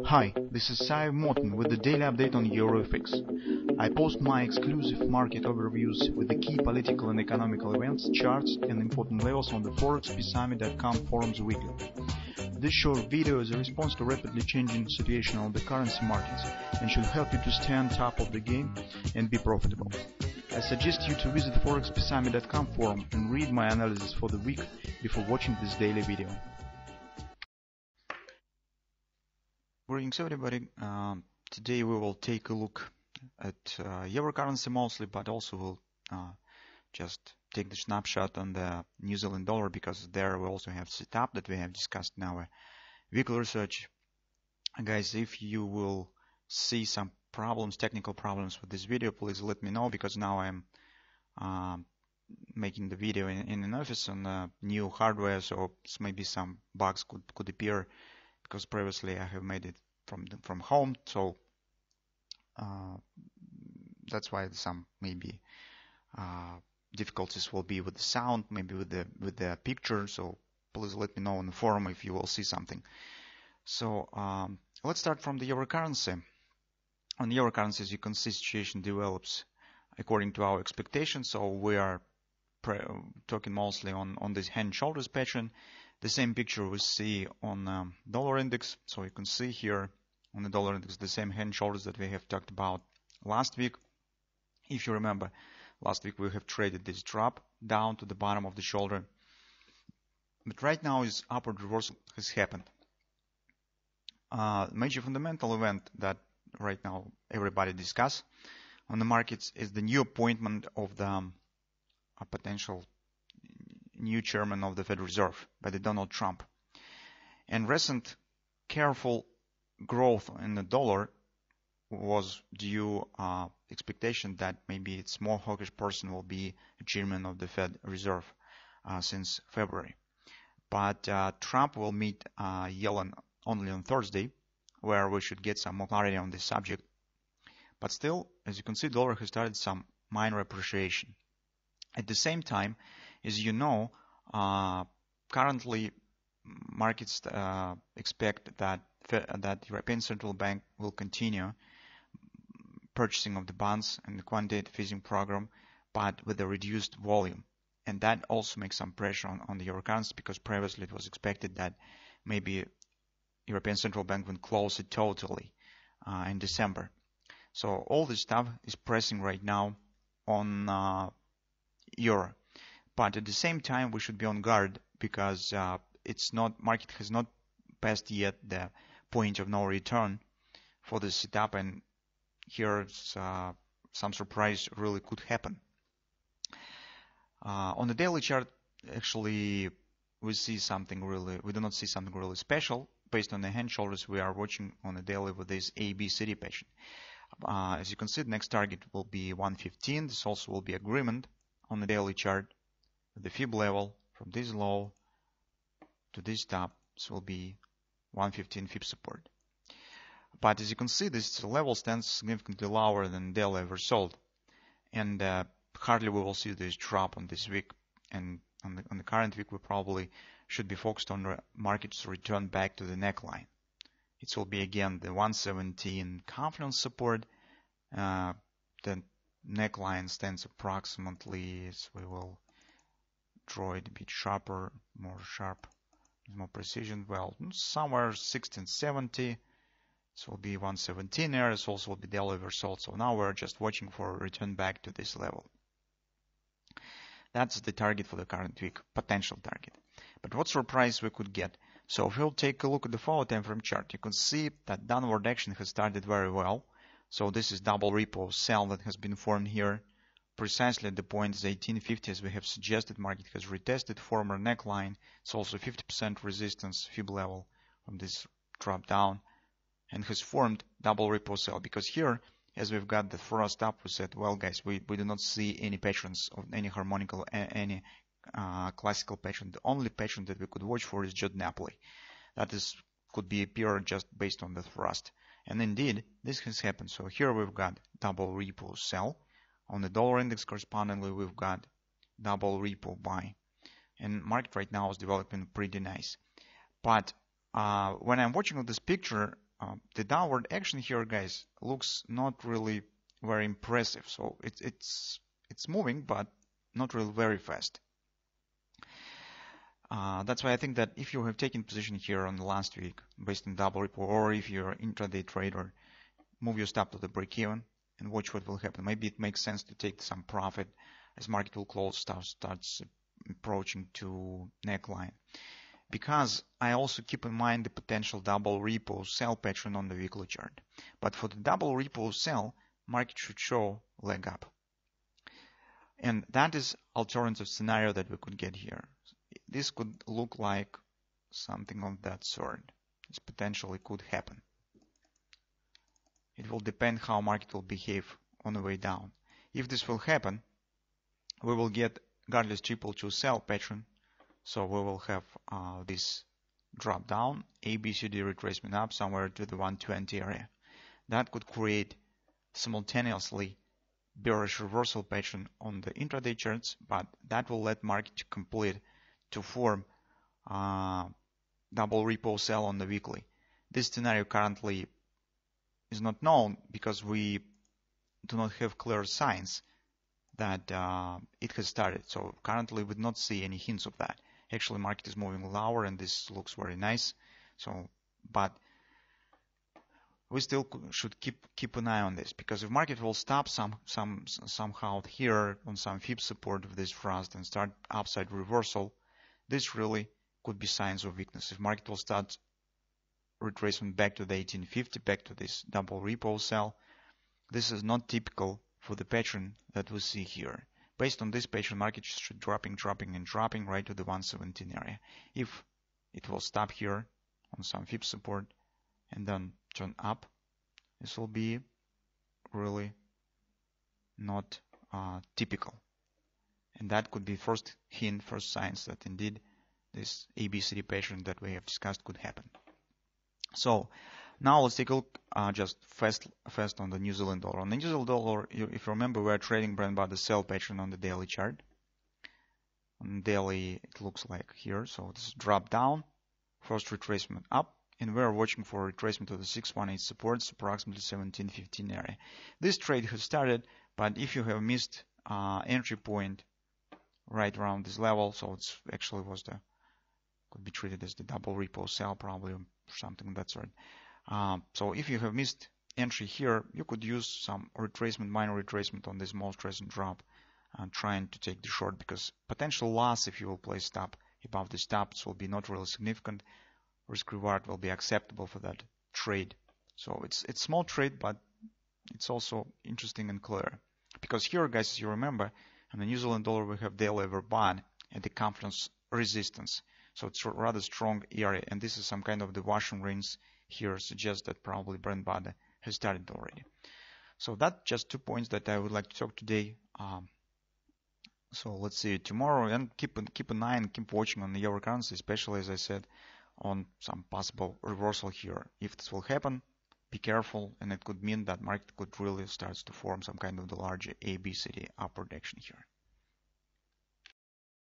Hi, this is Sive Morten with the daily update on EURUSD. I post my exclusive market overviews with the key political and economical events, charts and important levels on the ForexPeaceArmy.com forums weekly. This short video is a response to rapidly changing situation on the currency markets and should help you to stay on top of the game and be profitable. I suggest you to visit ForexPeaceArmy.com forum and read my analysis for the week before watching this daily video. Greetings everybody. Today we will take a look at euro currency mostly, but also we'll just take the snapshot on the New Zealand dollar, because there we also have setup that we have discussed in our weekly research. Guys, if you will see some problems, technical problems with this video, please let me know, because now I'm making the video in an office on new hardware, so maybe some bugs could appear, because previously I have made it from home, so that's why some maybe difficulties will be with the sound, maybe with the picture. So please let me know on the forum if you will see something. So let's start from the euro currency. On the euro currency, as you can see, situation develops according to our expectations. So we are talking mostly on this head and shoulders pattern. The same picture we see on dollar index. So you can see here on the dollar index the same head and shoulders that we have talked about last week. If you remember, last week we have traded this drop down to the bottom of the shoulder. But right now is upward reversal has happened. Major fundamental event that right now everybody discuss on the markets is the new appointment of the potential new chairman of the Federal Reserve by the Donald Trump. And recent careful growth in the dollar was due expectation that maybe it's more hawkish person will be chairman of the Fed Reserve since February. But Trump will meet Yellen only on Thursday, where we should get some more clarity on this subject. But still, as you can see, dollar has started some minor appreciation. At the same time, as you know, currently markets expect that European Central Bank will continue purchasing of the bonds and the quantitative easing program, but with a reduced volume. And that also makes some pressure on the euro currency, because previously it was expected that maybe European Central Bank will close it totally in December. So all this stuff is pressing right now on euro. But at the same time, we should be on guard, because market has not passed yet the point of no return for the setup, and here some surprise really could happen. On the daily chart, actually, we do not see something really special. Based on the hand shoulders, we are watching on the daily with this ABCD pattern. As you can see, the next target will be 115. This also will be agreement on the daily chart. The fib level from this low to this top, this will be 115 fib support. But as you can see, this level stands significantly lower than daily average sold, and hardly we will see this drop on this week. And on the current week, we probably should be focused on the market's return back to the neckline. It will be again the 117 confidence support. The neckline stands approximately, as we will draw it a bit sharper, more precision. Well, somewhere 1670. This will be 117 there. This also will be daily result. So now we're just watching for a return back to this level. That's the target for the current week, potential target. But what surprise we could get? So if we'll take a look at the follow time frame chart, you can see that downward action has started very well. So this is double repo sell that has been formed here. Precisely at the point is 1850, as we have suggested. Market has retested former neckline. It's also 50% resistance fib level from this drop down, and has formed double repo sell. Because here, as we've got the thrust up, we said, well guys, we do not see any patterns of any harmonical, any classical pattern. The only pattern that we could watch for is Jod Napoli. That could be appear just based on the thrust. And indeed, this has happened. So here we've got double repo sell. On the dollar index, correspondingly, we've got double repo buy. And market right now is developing pretty nice. But when I'm watching this picture, the downward action here, guys, looks not really very impressive. So it's moving, but not really very fast. That's why I think that if you have taken position here on the last week based on double repo, or if you're an intraday trader, move your stop to the break even and watch what will happen. Maybe it makes sense to take some profit as market will close, starts approaching to neckline. Because I also keep in mind the potential double repo sell pattern on the weekly chart. But for the double repo sell, market should show leg up. And that is alternative scenario that we could get here. This could look like something of that sort. This potentially could happen. It will depend how market will behave on the way down. If this will happen, we will get regardless triple to sell pattern. So we will have this drop down, ABCD retracement up somewhere to the 120 area. That could create simultaneously bearish reversal pattern on the intraday charts, but that will let market complete to form double repo sell on the weekly. This scenario currently is not known because we do not have clear signs that it has started. So currently we do not see any hints of that. Actually, market is moving lower and this looks very nice. So, but we still should keep an eye on this, because if market will stop somehow here on some fib support of this thrust and start upside reversal, this really could be signs of weakness. If market will start retracement back to the 1850, back to this double repo sell, this is not typical for the pattern that we see here. Based on this pattern, market should dropping right to the 117 area. If it will stop here on some fib support and then turn up, this will be really not typical. And that could be first hint, first signs that indeed this ABCD pattern that we have discussed could happen. So now let's take a look just fast on the New Zealand dollar. On the New Zealand dollar, if you remember, we are trading brand by the sell pattern on the daily chart. On daily, it looks like here. So this is drop down, first retracement up, and we are watching for retracement to the 618 supports, approximately 1715 area. This trade has started, but if you have missed entry point right around this level, so it's actually could be treated as the double repo sell probably, or something of that sort. So if you have missed entry here, you could use some retracement, minor retracement on this most recent drop, trying to take the short, because potential loss if you will place stop above the stops will be not really significant. Risk reward will be acceptable for that trade. So it's small trade, but it's also interesting and clear. Because here, guys, as you remember, on the New Zealand dollar we have daily overbought at the confidence resistance. So it's a rather strong area, and this is some kind of the wash and rinse here, suggests that probably brand body has started already. So that's just 2 points that I would like to talk today. So let's see you tomorrow, and keep an eye and keep watching on the euro currency, especially as I said, on some possible reversal here. If this will happen, be careful, and it could mean that market could really start to form some kind of the larger ABCD upward action here.